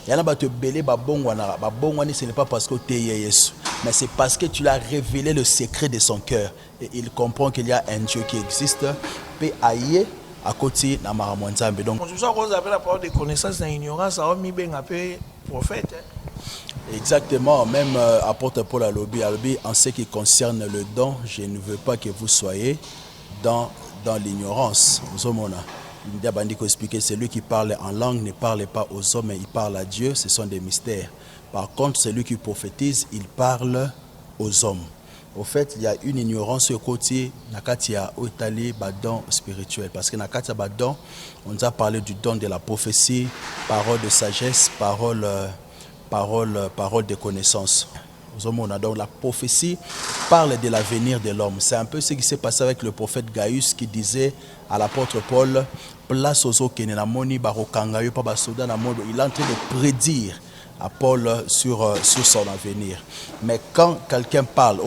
Il y en a qui te belé babongwani, ce n'est pas parce que tu es Yesu, mais c'est parce que tu lui as révélé le secret de son cœur. Et il comprend qu'il y a un Dieu qui existe. Puis aïe à côté na maramwanzambe. Donc c'est ça qu'on appelle la parole de connaissance dans l'ignorance, ça va mis bien un peu prophète. Exactement, même apôtre Paul Alobi, en ce qui concerne le don, je ne veux pas que vous soyez dans l'ignorance. Il a expliqué, celui qui parle en langue ne parle pas aux hommes, mais il parle à Dieu, ce sont des mystères. Par contre, celui qui prophétise, il parle aux hommes. Au fait, il y a une ignorance au côté Nakatia Otali Badon spirituel. Parce que Nakatia Badon, on nous a parlé du don de la prophétie, parole de sagesse, parole de connaissance. Donc la prophétie parle de l'avenir de l'homme. C'est un peu ce qui s'est passé avec le prophète Gaius qui disait à l'apôtre Paul, place aux eaux il est en train de prédire à Paul sur son avenir. Mais quand quelqu'un parle,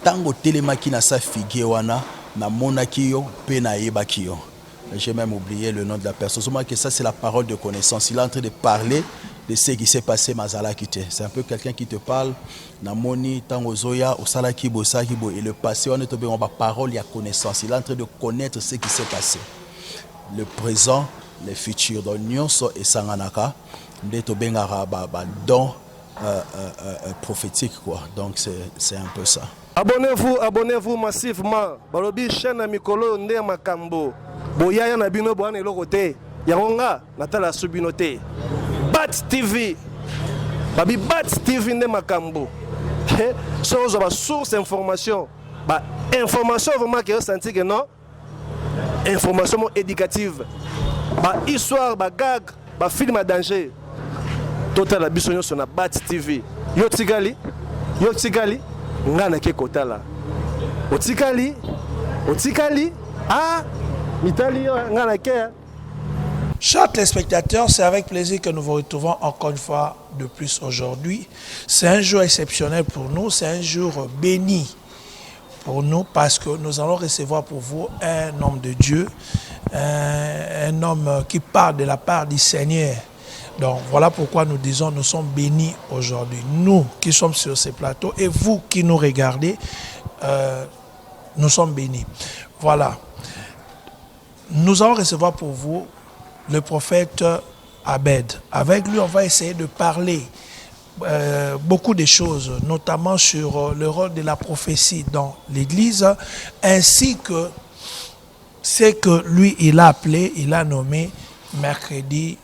tango telemaki na sa figé wana na monaki yo pe na yebaki yo. J'ai même oublié le nom de la personne. Seulement que ça c'est la parole de connaissance. Il est en train de parler de ce qui s'est passé mazala kite. C'est un peu quelqu'un qui te parle na moni tango zoya osala kibo sakibo et le passé on est tombé en bas parole il y a connaissance. Il est en train de connaître ce qui s'est passé. Le présent, le futur. Donc nyonso et sanganaka ndeto bengara ba don prophétique quoi. Donc c'est un peu ça. Abonnez-vous massivement. Balobi chaîne mikolo nde makambo. Boyaya na bino boane lokote. Yangonga natala subinote. Bat TV. Babi Bat TV nde makambo. So zo ba source information. Ba information vraiment que senti que non. Information éducative. Ba histoire, ba gag, ba film à danger. Total biso sur na Bat TV. Yo tigali ngana ke kotala otikali mitali ngana ke. Chers téléspectateurs, c'est avec plaisir que nous vous retrouvons encore une fois de plus aujourd'hui. C'est un jour exceptionnel pour nous, c'est un jour béni pour nous parce que nous allons recevoir pour vous un homme de Dieu, un homme qui parle de la part du Seigneur. Donc voilà pourquoi nous disons nous sommes bénis aujourd'hui. Nous qui sommes sur ces plateaux et vous qui nous regardez, nous sommes bénis. Voilà. Nous allons recevoir pour vous le prophète Abed. Avec lui, on va essayer de parler beaucoup de choses, notamment sur le rôle de la prophétie dans l'Église, ainsi que ce que lui, il a appelé, il a nommé mercredi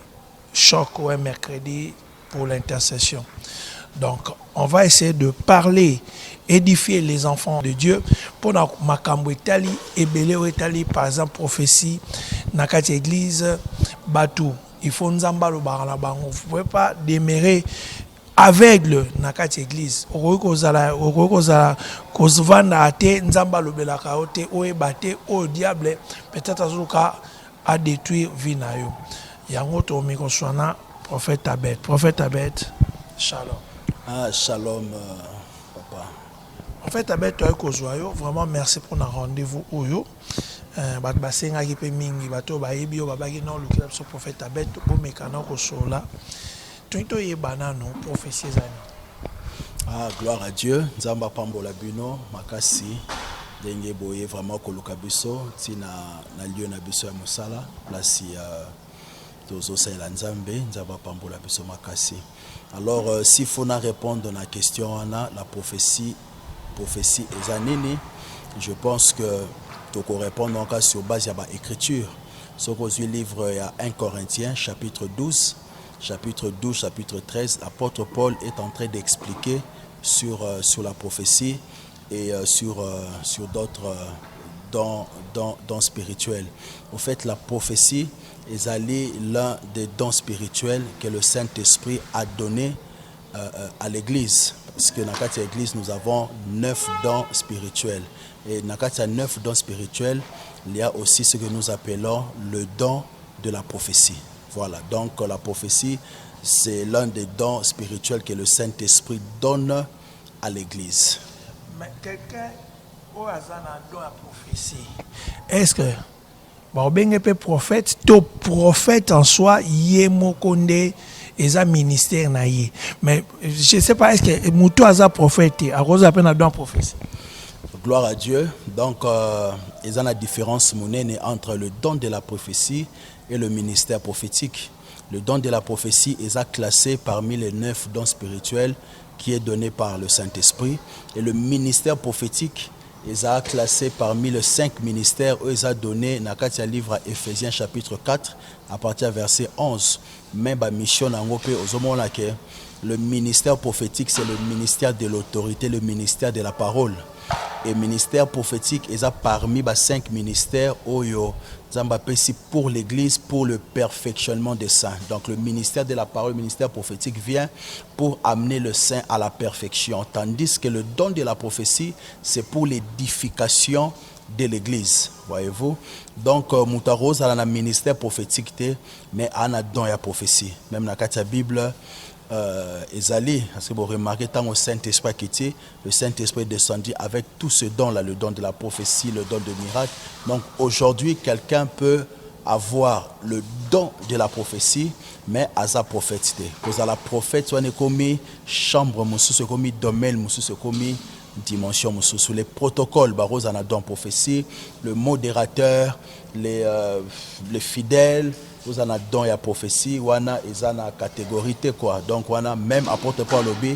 choc ou un mercredi pour l'intercession. Donc, on va essayer de parler, édifier les enfants de Dieu pour makambo etali ebele etali par exemple prophétie na kati église batou. Il faut nzamba lo barana bango. Vous pouvez pas demeurer aveugle na kati église. Okokozala kozvanda ate nzamba lo belaka ote oebate au diable peut-être azuka a détruire vie na yo. Yango to mikoswana prophète Abed. Prophète Abed, shalom. Ah, shalom, papa. Prophète Abed, toi kozwayo, vraiment merci pour notre rendez-vous oyo. Bat basenga ki pe mingi bato ba yebi yo babaki na lukila so prophète Abed bo mekana ko sola. Tunto yebana no prophétie zani. Ah, gloire à Dieu. Nzamba pambola bino makasi denge boye vraiment ko lukabiso tina na lieu na biso ya mosala place alors s'il faut répondre à la question la prophétie est anini, je pense que tu peux répondre encore sur base de l'écriture. Ce que je livre il y a 1 Corinthiens chapitre 12 chapitre 13, l'apôtre Paul est en train d'expliquer sur la prophétie et sur d'autres dons spirituels. En fait, la prophétie est l'un des dons spirituels que le Saint-Esprit a donné à l'Église. Parce que dans l'Église, nous avons 9 dons spirituels. Et dans 9 dons spirituels, il y a aussi ce que nous appelons le don de la prophétie. Voilà, donc la prophétie, c'est l'un des dons spirituels que le Saint-Esprit donne à l'Église. Mais quelqu'un au hasard dans la prophétie, est-ce que Baobenge prophète, to prophète en soi, Yemokonde, et un ministère naïe. Mais je ne sais pas, est-ce que Moutou a prophète, à cause de la prophétie? Gloire à Dieu. Donc, il y a une différence entre le don de la prophétie et le ministère prophétique. Le don de la prophétie est classé parmi les 9 dons spirituels qui est donné par le Saint-Esprit. Et le ministère prophétique est classé parmi les 5 ministères où il a donné dans le livre à Éphésiens chapitre 4 à partir du verset 11. Même la mission le ministère prophétique, c'est le ministère de l'autorité, le ministère de la parole. Et ministère prophétique est parmi les 5 ministères pour l'église, pour le perfectionnement des saints. Donc le ministère de la parole, le ministère prophétique vient pour amener le saint à la perfection. Tandis que le don de la prophétie, c'est pour l'édification de l'église. Voyez-vous? Donc, Moutaros a un ministère prophétique, mais a un don de la prophétie. Même dans la Bible, Ezali, parce que vous remarquez, tant au Saint-Esprit qui était, le Saint-Esprit est descendu avec tout ce don-là, le don de la prophétie, le don de miracle. Donc aujourd'hui, quelqu'un peut avoir le don de la prophétie, mais à sa prophétie. Parce que la prophète, on est comme chambre, c'est comme domaine, c'est comme dimension, sous les protocoles, barros en a don prophétie, le modérateur, les fidèles. Vous en avez don et la prophétie, wana ils en a catégorie quoi. Donc wana même apporte pas lobby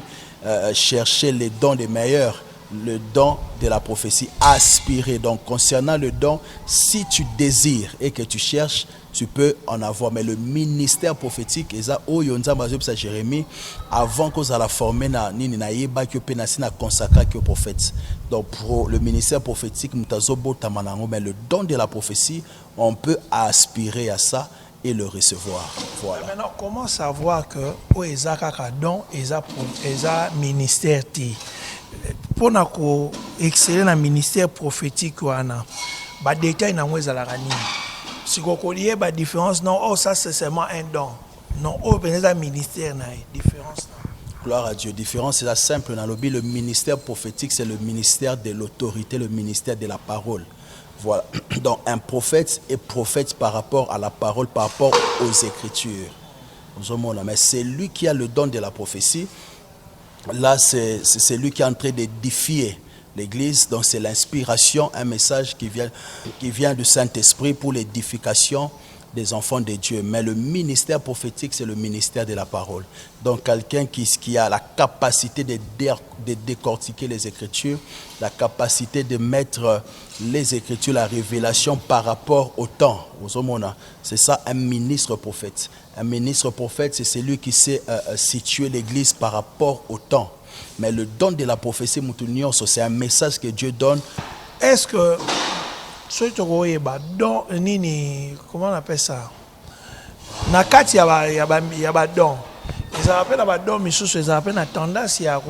chercher les dons des meilleurs, le don de la prophétie, aspirer. Donc concernant le don, si tu désires et que tu cherches, tu peux en avoir. Mais le ministère prophétique, eza oyonza bazobisa Jérémie avant qu'on la former na nini na yeba ki penasi na consacrer que prophète. Donc pour le ministère prophétique, mutazobo tamanango, mais le don de la prophétie, on peut aspirer à ça et le recevoir. Voilà. Maintenant, comment savoir que Oeza don Eza ministère ti pour exceller dans le ministère prophétique wana ba détail na Oeza la rani si ko lié ba différence non oh ça c'est seulement un don non oh ben ministère na différence. Gloire à Dieu. Différence c'est la simple dans le ministère prophétique, c'est le ministère de l'autorité, le ministère de la parole. Voilà. Donc un prophète est prophète par rapport à la parole, par rapport aux Écritures. Mais c'est lui qui a le don de la prophétie. Là, c'est lui qui est en train d'édifier l'Église. Donc c'est l'inspiration, un message qui vient du Saint-Esprit pour l'édification des enfants de Dieu. Mais le ministère prophétique, c'est le ministère de la parole. Donc quelqu'un qui a la capacité de décortiquer les Écritures, la capacité de mettre les Écritures, la révélation par rapport au temps. C'est ça un ministre prophète. Un ministre prophète, c'est celui qui sait situer l'Église par rapport au temps. Mais le don de la prophétie, c'est un message que Dieu donne. Est-ce que comment on appelle ça? Nakati y a don. Ils appellent la don, mais ils appellent la tendance à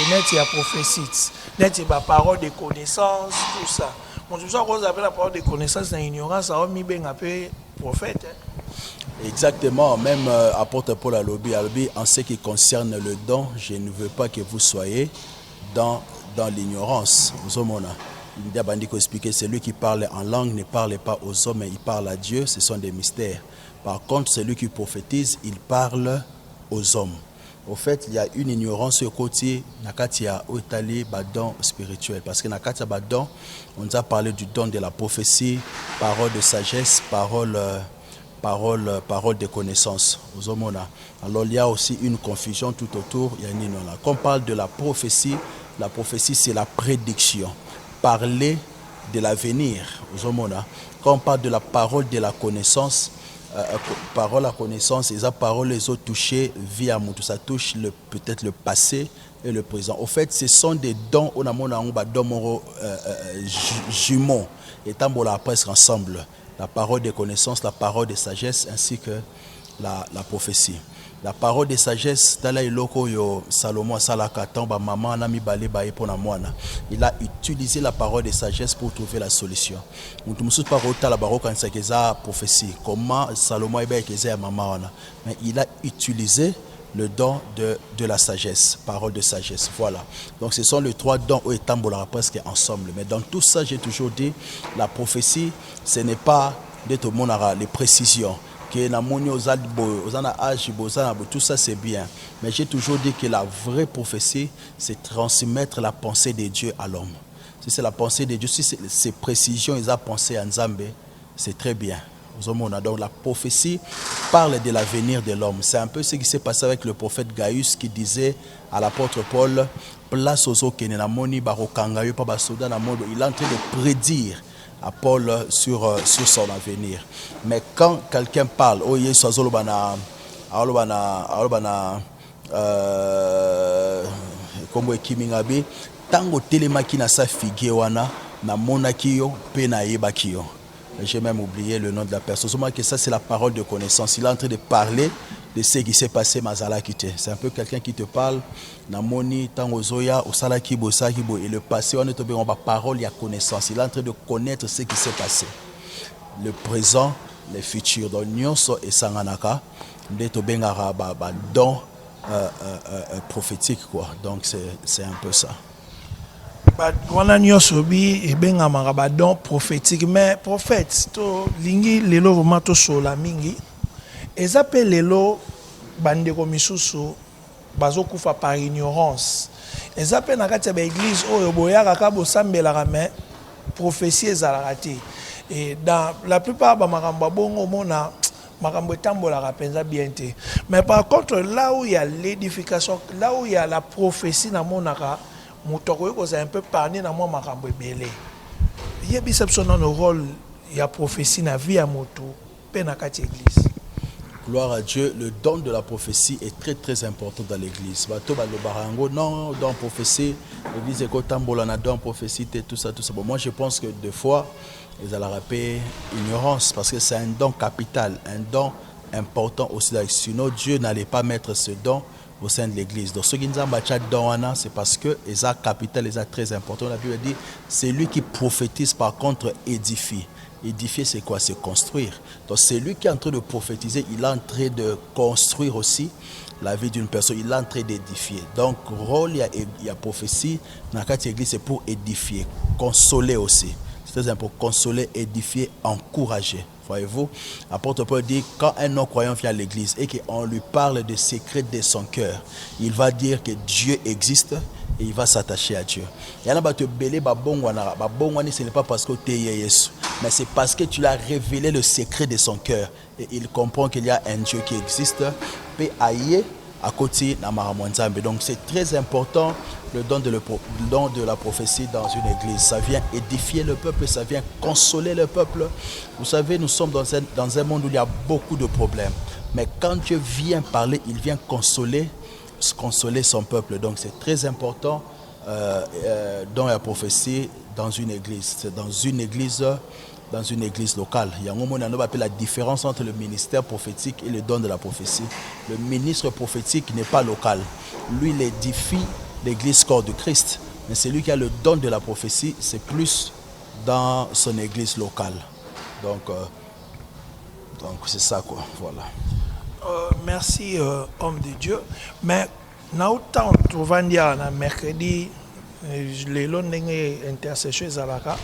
net à prophétie, net à parole de connaissance, tout ça. Mon tout ça qu'on appelle la parole de connaissance, c'est ignorance, ça a mis bien appelé prophète. Exactement, même apôtre Paul à lobby, en ce qui concerne le don, je ne veux pas que vous soyez dans l'ignorance. Il a expliqué, celui qui parle en langue ne parle pas aux hommes, mais il parle à Dieu, ce sont des mystères. Par contre, celui qui prophétise, il parle aux hommes. Au fait, il y a une ignorance au côté Nakatia où est badon spirituel. Parce que Nakatia badon, on nous a parlé du don de la prophétie, parole de sagesse, parole de connaissance. Alors il y a aussi une confusion tout autour. Quand on parle de la prophétie c'est la prédiction. Parler de l'avenir. Quand on parle de la parole de la connaissance, parole à connaissance, les paroles les autres touchées via tout ça touche peut-être le passé et le présent. Au fait, ce sont des dons on a jumeaux et tambour presque ensemble. La parole de connaissance, la parole de sagesse ainsi que la prophétie. La parole de sagesse, Salomon il a utilisé la parole de sagesse pour trouver la solution. Comment Salomon mais il a utilisé le don de la sagesse, parole de sagesse. Voilà. Donc ce sont les 3 dons où étambola presque ensemble. Mais dans tout ça, j'ai toujours dit, la prophétie, ce n'est pas de tout le monde aura les précisions. Que tout ça c'est bien. Mais j'ai toujours dit que la vraie prophétie, c'est transmettre la pensée de Dieu à l'homme. Si c'est la pensée de Dieu, si c'est ces précisions, ils ont pensé à Nzambe, c'est très bien. Donc la prophétie parle de l'avenir de l'homme. C'est un peu ce qui s'est passé avec le prophète Gaius qui disait à l'apôtre Paul, place aux eaux, il est en train de prédire à Paul sur son avenir. Mais quand quelqu'un parle, oh yes, comme Kimingabe, tango telemaki na sa figue wana na monaki yo pe na yebaki yo. J'ai même oublié le nom de la personne. Seulement que ça, c'est la parole de connaissance. Il est en train de parler de ce qui s'est passé Mazala Kite. C'est un peu quelqu'un qui te parle. Namoni, Tangozoya, Osalaki, Bosakibo. Et le passé, on est tombé en bas parole, il y a connaissance. Il est en train de connaître ce qui s'est passé. Le présent, le futur. Donc, Nyonso et Sanganaka, on est tombé en bas don prophétique, quoi. Donc, c'est un peu ça. Wana nyonso bi ebengamaka badon prophétique mais prophète to lingi lelo vraiment to sola mingi eza pe lelo bandeko misusu bazokufa par ignorance eza pe na kati ya église oyo boyaka ka bosambelaka mais prophétie ezalaka te et dans la plupart ba makambo bongo mona makambo etambolaka penza bien te mais par contre là où il y a l'édification là où il y a la prophétie na monaka Moutoko c'est un peu parlé dans moi makambo ebele. Il y a biception dans le rôle il y a prophétie na vie à moto penakati église. Gloire à Dieu, le don de la prophétie est très très important dans l'église. Bato ba le barango non don prophétie, l'église ko tambola na don prophétie tout ça. Bon, moi je pense que des fois ils allaient rappeler ignorance parce que c'est un don capital, un don important aussi. Sinon Dieu n'allait pas mettre ce don au sein de l'église. Donc ce qui nous a battu dans c'est parce que les actes capital, les actes très importants. La Bible dit, c'est lui qui prophétise par contre édifie. Édifier c'est quoi? C'est construire. Donc c'est lui qui est en train de prophétiser, il est en train de construire aussi la vie d'une personne, il est en train d'édifier. Donc rôle, il y a prophétie, dans la église c'est pour édifier, consoler aussi. C'est très important, consoler, édifier, encourager. Voyez-vous, l'apôtre Paul dit, quand un non-croyant vient à l'église et qu'on lui parle des secrets de son cœur, il va dire que Dieu existe et il va s'attacher à Dieu. Il y en a qui belé ce n'est pas parce que tu es Jésus, mais c'est parce que tu lui as révélé le secret de son cœur et il comprend qu'il y a un Dieu qui existe. À côté de donc c'est très important le don de la prophétie dans une église. Ça vient édifier le peuple, ça vient consoler le peuple. Vous savez, nous sommes dans un monde où il y a beaucoup de problèmes. Mais quand Dieu vient parler, il vient consoler son peuple. Donc c'est très important dans la prophétie dans une église. C'est dans une église locale. Il y a un moment où on appelle la différence entre le ministère prophétique et le don de la prophétie. Le ministre prophétique n'est pas local. Lui, il édifie l'église corps de Christ. Mais celui qui a le don de la prophétie, c'est plus dans son église locale. Donc c'est ça quoi. Voilà. Merci homme de Dieu. Mais nous autant trouvant dire mercredi les longs intercession zalaka.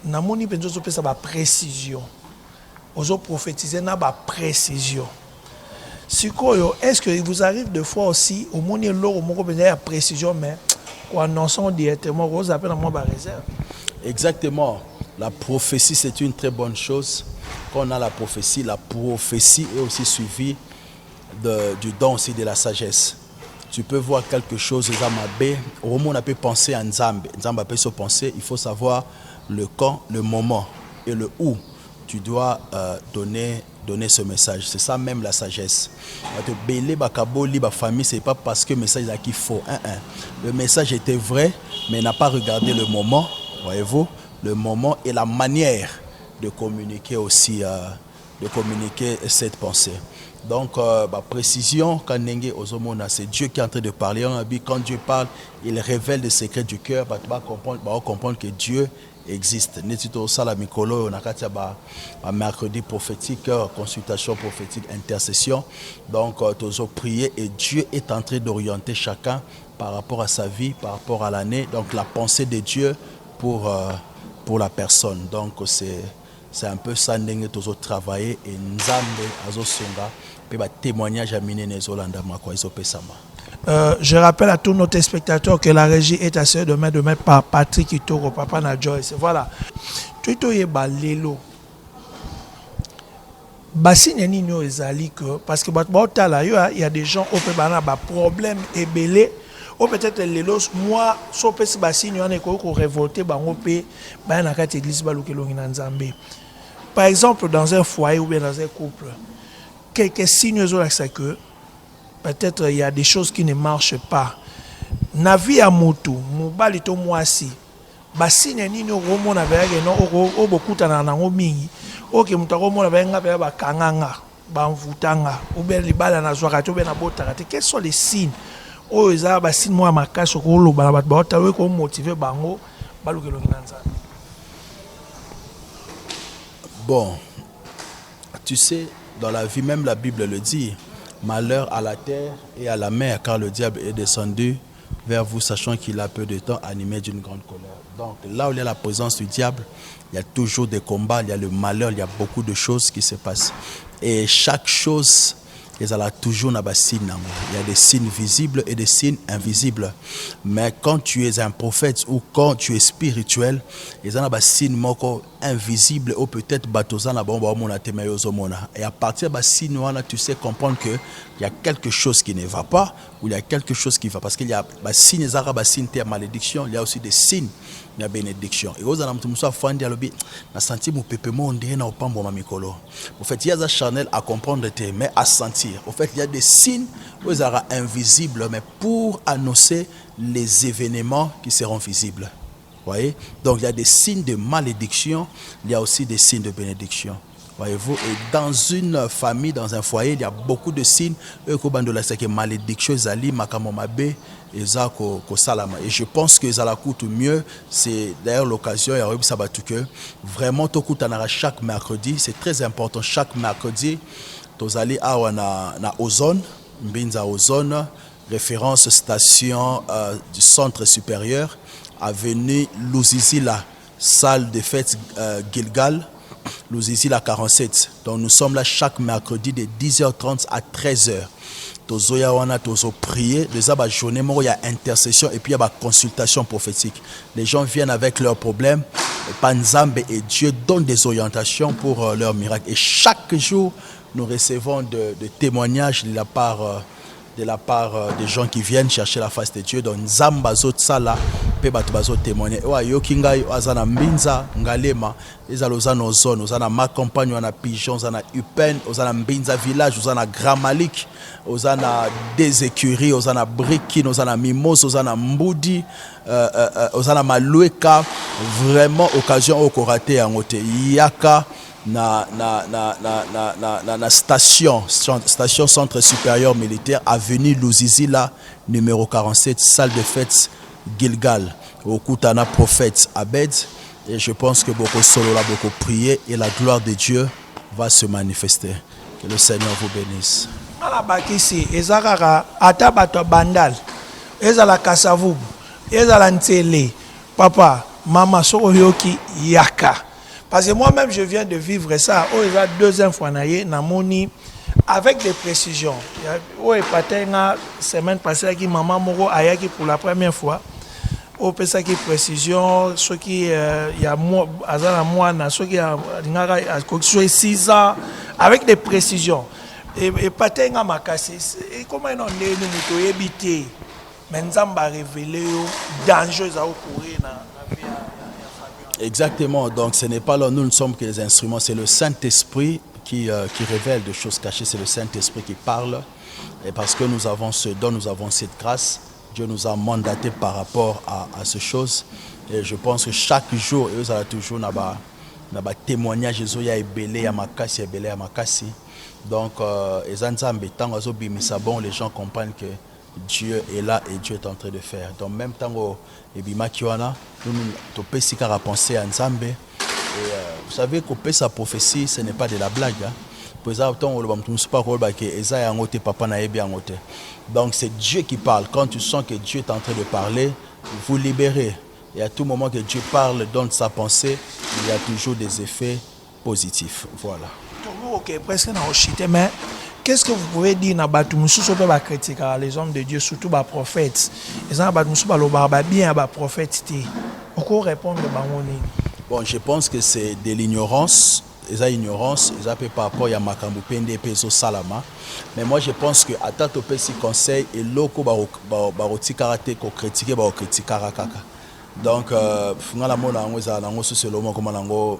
Namoni penzo pesa ba précision. Ozo prophétiser na ba précision. Sikoyo, est-ce que vous arrive de fois aussi au moni loro moko penza précision mais ko annonçons directement vous appelle moi ba réserve. Exactement. La prophétie c'est une très bonne chose. Quand on a la prophétie est aussi suivie du don aussi de la sagesse. Tu peux voir quelque chose au moment on peut penser à Nzambe. Nzambe peut se penser, il faut savoir le quand, le moment et le où tu dois donner ce message. C'est ça même la sagesse. Ce n'est pas parce que le message est qu'il faut. Le message était vrai, mais n'a pas regardé le moment. Voyez-vous, le moment et la manière de communiquer aussi, de communiquer cette pensée. Donc, précision, quand c'est Dieu qui est en train de parler. Quand Dieu parle, il révèle les secrets du cœur. On va comprendre que Dieu existe. Netito sala mikolo na kati ba mercredi prophétique, consultation prophétique, intercession. Donc toujours prier et Dieu est en train d'orienter chacun par rapport à sa vie, par rapport à l'année. Donc la pensée de Dieu pour la personne. Donc c'est un peu ça ndenge tozo travailler et nzambe azo songa pe ba témoignage à mine nezolanda makwa izopesama. Je rappelle à tous nos téléspectateurs que la régie est assurée demain par Patrick Itoro, Papa na Joyce. Voilà. Tuito ye balelo. Basine nino ezali que parce que il y a des gens au peut bana ba problème et belé ou peut-être les los moi so pesi basine on est ko révolter bango pe ba na kati église ba lokelongi na nzambe. Par exemple dans un foyer ou bien dans un couple quelques signes c'est que peut-être il y a des choses qui ne marchent pas. Na vie à moto, mobali to mwasi. Basine nini romona veke no o bokuta na nango mingi. OK mutako mona venga pe ba kanganga, ba mvutanga, ou bien libala na zwaka to be na botaka. Quels sont les signes? O eza ba signes moi makaso ko lo bana ba ta we ko motiver bango balukelo nganza. Bon. Tu sais, dans la vie même la Bible le dit. Malheur à la terre et à la mer, car le diable est descendu vers vous, sachant qu'il a peu de temps animé d'une grande colère. Donc là où il y a la présence du diable, il y a toujours des combats, il y a le malheur, il y a beaucoup de choses qui se passent. Et chaque chose, il y a toujours des signes. Il y a des signes visibles et des signes invisibles. Mais quand tu es un prophète ou quand tu es spirituel, il y a des signes invisibles ou peut-être et à partir de ces signes, tu sais comprendre qu'il y a quelque chose qui ne va pas ou il y a quelque chose qui va. Parce qu'il y a des signes de malédiction, il y a aussi des signes de bénédiction. Et aux alentours, je senti mon pépément en fait, il y a des charnel à comprendre, mais à sentir. En fait, il y a des signes invisibles, mais pour annoncer les événements qui seront visibles. Voyez? Donc il y a des signes de malédiction, il y a aussi des signes de bénédiction. Voyez-vous? Et dans une famille, dans un foyer, il y a beaucoup de signes. Et je pense que ça coûte mieux. C'est d'ailleurs l'occasion, que vraiment, chaque mercredi, c'est très important. Chaque mercredi, tu allez à Ozone, Mbinza Ozone, référence station du centre supérieur, avenue Louzizila, salle de fête Gilgal, Louzizila 47. Donc nous sommes là chaque mercredi de 10h30 à 13h. Tozoya wana tozo prier, déjà ba journée il y a intercession et puis il y a consultation prophétique. Les gens viennent avec leurs problèmes, Panzambe et Dieu donne des orientations pour leurs miracles. Et chaque jour nous recevons de témoignages de la part des gens qui viennent chercher la face de Dieu. Donc Nzamba zot sala pe bato bazo témoigner. Wa yokingai azana mbinza ngalema ezalozana ozone ozana ma campagne wana pigeon ozana upen ozana mbinza village ozana Grand Malik ozana des écuries ozana Brikine ozana Mimos ozana Mbudi ozana Malueka. Vraiment occasion au korate yango te yaka na station centre supérieur militaire avenue Louzizila numéro 47 salle de fête Gilgal au Koutana prophète Abed. Et je pense que beaucoup solo là beaucoup prier et la gloire de Dieu va se manifester. Que le Seigneur vous bénisse. Bakisi ezakaka ata bato bandal ezala kasavubu ezala ntele papa mama soko yoki yaka. Parce que moi-même, je viens de vivre ça. Oh, il y a 2 fois, avec des précisions. Oh, et la semaine passée, maman Moro ayaki pour la première fois. Oh, ça qui précision, ce qui y a moi, ce qui a 6 ans, avec des précisions. Et patenga makasi. Et comment on est nous éviter, mais nous avons révélé danger à courir dans la vie. Exactement, donc ce n'est pas là, nous ne sommes que les instruments, c'est le Saint-Esprit qui révèle des choses cachées, c'est le Saint-Esprit qui parle. Et parce que nous avons ce don, nous avons cette grâce, Dieu nous a mandaté par rapport à ces choses. Et je pense que chaque jour, il y a toujours un témoignage, il y a belé à makasi. Donc, les gens comprennent que Dieu est là et Dieu est en train de faire. Donc même temps et bimakiwana nous topesi kara penser à Nzambe et vous savez que sa prophétie ce n'est pas de la blague hein. Donc c'est Dieu qui parle. Quand tu sens que Dieu est en train de parler, vous libérez. Et à tout moment que Dieu parle, donne sa pensée, il y a toujours des effets positifs. Voilà. Ok, presque mais qu'est-ce que vous pouvez dire à les hommes de Dieu, surtout les prophètes? Les hommes bien les prophètes. Pourquoi répondre? Bon, je pense que c'est de l'ignorance. Ils ont ignorance, ils ont par rapport à Makambu Pende Peso Salama. Mais moi je pense que à tant que si conseil et loko baroti karaté ko critiquer ba critiquer kaka. Donc fungala mona ngoza nango sociolomo comme nango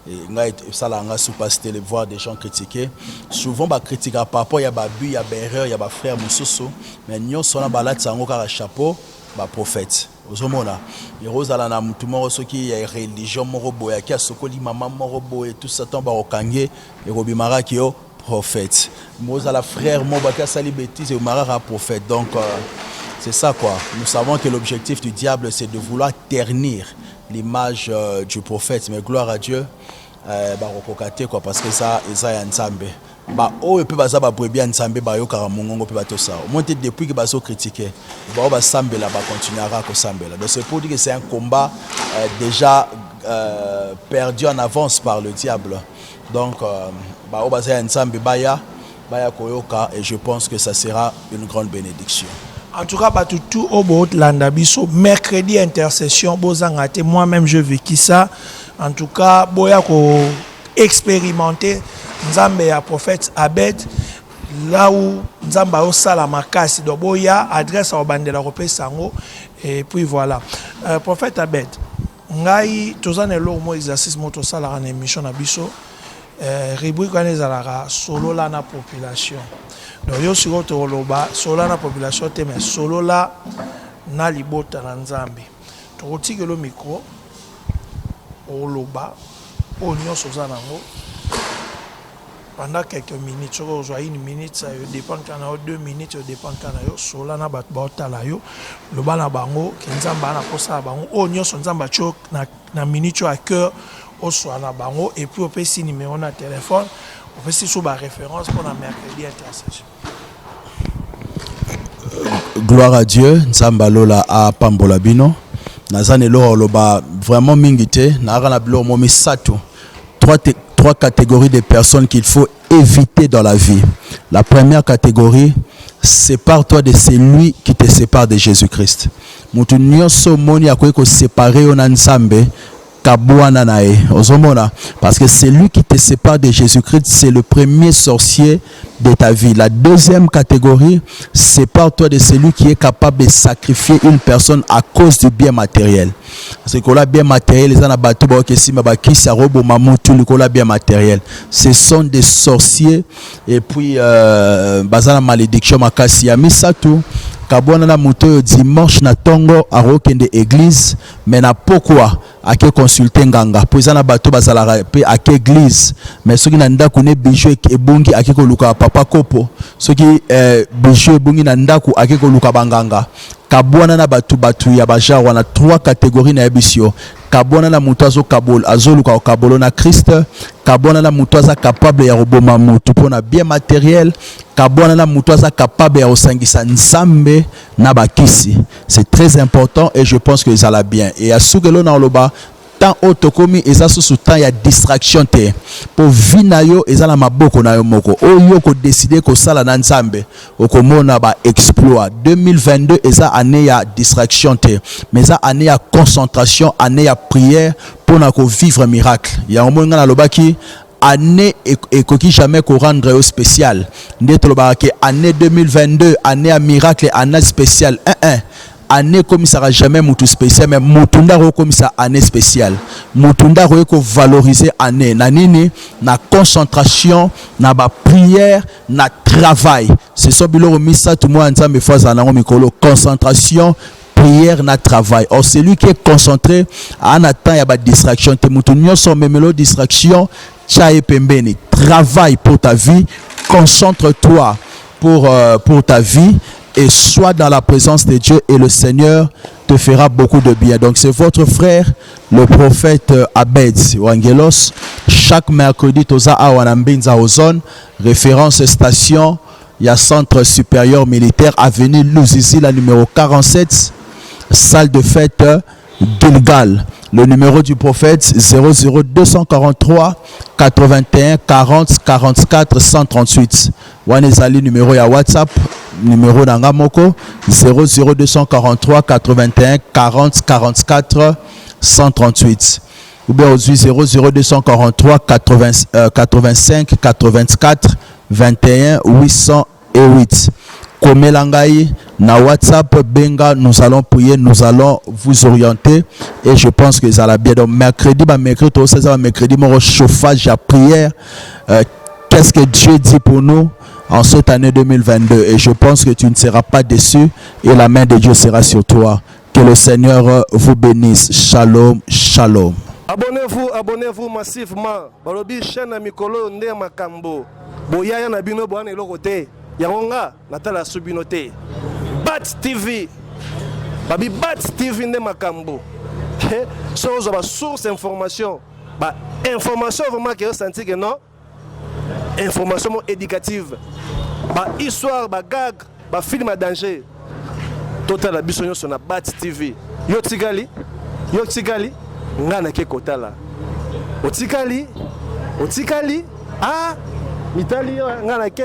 ngai sala nga supasité les voir des gens critiquer. Souvent ba critiquer par rapport à ba but, ya ba erreur, ya ba frère mususu, mais nyo sona balati sango kara chapeau ba prophète. Ozomona irozala na mutu moko soki ya religion moko boya ki asokoli mama moko boye tout ça tomba okange et robimara ki yo prophète mozala frère mo baka sali bêtise et mara prophète. Donc c'est ça quoi. Nous savons que l'objectif du diable c'est de vouloir ternir l'image du prophète, mais gloire à Dieu barokokate quoi, parce que ça ya Nzambe ba o pe baza ba brebia Nzambe ba yo karamongo pe batosa au moins depuis que bazo critiquer ba sambela ba continuera ko sambela. Donc c'est pour dire que c'est un combat déjà perdu en avance par le diable. Donc ba o baza Nzambe baya koyoka, et je pense que ça sera une grande bénédiction. En tout cas, tout au bout de l'andabiso, mercredi intercession, bozangate, moi-même je vécu ça. En tout cas, boya ko expérimenter Nzambe ya prophète Abed là où Nzambe o sala makasi do boya adresse au bandela ko pesango, et puis voilà. Prophète Abed ngai tozane lo mo exercice moto sala en émission na biso rubrique on ezalaka solo la na population. Donc yo siko to loba solo la na population te, mais solo la na libota na Nzambe. To kotike lo micro o loba o nyoso za nango pendant quelques minutes. Tu as une minute, ça dépend quand on a 2 minutes, ça dépend quand on a sola na bat baotala yo le bana bango kenzamba na posa bango o nyoso nzamba cho na minute à cœur au soir na bango, et puis on peut si numéro na téléphone, on peut si sur ba référence pour la mercredi intercession. Gloire à Dieu, nzamba lola a pambola bino nazane lo loba vraiment mingité na rana blo mo misato 3 catégories de personnes qu'il faut éviter dans la vie. La première catégorie, sépare-toi de celui qui te sépare de Jésus-Christ. Mutu nyonso moni akoki ko séparer yo na Nzambe kabwana nae ozomona, parce que celui qui te sépare de Jésus-Christ, c'est le premier sorcier de ta vie. La deuxième catégorie, sépare-toi de celui qui est capable de sacrifier une personne à cause du bien matériel. Parce que là, bien matériel, bien matériel, ce sont des sorciers, et puis bazana malédiction makasi amisa tout. Kabwana na moto dimanche na tongo arokende église, mais na pourquoi ake consulter nganga poza bato bazala pe ake église, mais soki na ndako ne bijou ebungi ake ko luka papa kopo, soki bijou ebungi na ndako ake ko luka banganga. Kabwana na batu ya baja wana 3 catégories na ebisio. Kabwana na mutu azo kabol azoluka o kabolo na Christ, kabwana na mutu aza capable ya roboma mutu pona bien matériel, kabwana na mutu aza capable ya osangisa Nzambe na bakisi. C'est très important, et je pense que ça l'a bien. Et à sugelo na loba tant otokomi eza sous temps ya distraction te po vina yo eza na maboko na yo moko oyo ko décider ko sala na Nzambe okomona ba exploit. 2022 eza année ya distraction te, mais eza année ya concentration, année ya prière pour na ko vivre miracle. Ya omonga na lobaki année et qui jamais ko rendre au spécial ndeto lobaki année 2022 année ya miracle, année spéciale année comme ça sera jamais mutu spécial, mais mutunda ro comme ça année spéciale. Mutunda ro ko valoriser année na nini na concentration, na ba prière, na travail. C'est ça bilo misa tout moi Nzambe fois na mikolo concentration, prière, na travail. Or celui qui est concentré en attend ya ba distraction te mutu nyonso memelo distraction chae pembeni. Travaille pour ta vie, concentre-toi pour ta vie. et sois dans la présence de Dieu et le Seigneur te fera beaucoup de bien. Donc c'est votre frère, le prophète Abed Wangelos. Chaque mercredi, toza awanambinza ozone, référence station, il y a centre supérieur militaire, avenue Louzizi, la numéro 47, salle de fête Gilgal. Le numéro du prophète 00243 81 40 44 138. Wanezali numéro ya WhatsApp, numéro d'Angamoko 00243 81 40 44 138. Ou bien aujourd'hui 00243 85 84 21 808. Komelangai na WhatsApp benga, nous allons prier, nous allons vous orienter et je pense que ça va bien. Donc mercredi mon chauffage à prière. Qu'est-ce que Dieu dit pour nous en cette année 2022 et je pense que tu ne seras pas déçu et la main de Dieu sera sur toi. Que le Seigneur vous bénisse. Shalom, shalom. Abonnez-vous massivement. Balobi chaîne Mikolo Nde Makambo. Boyaya na bino boane lokote. Yangonga natala subinote. Bat TV. Babi Bat TV Nde Makambo. Sans ba source information. Ba information vraiment que senti que non. Information éducative. Ba histoire, ba gag, ba film à danger. Total la bisonyo sur na Bat TV. Yo tigali ngana ke kotala. Otikali ah mitali ngana ke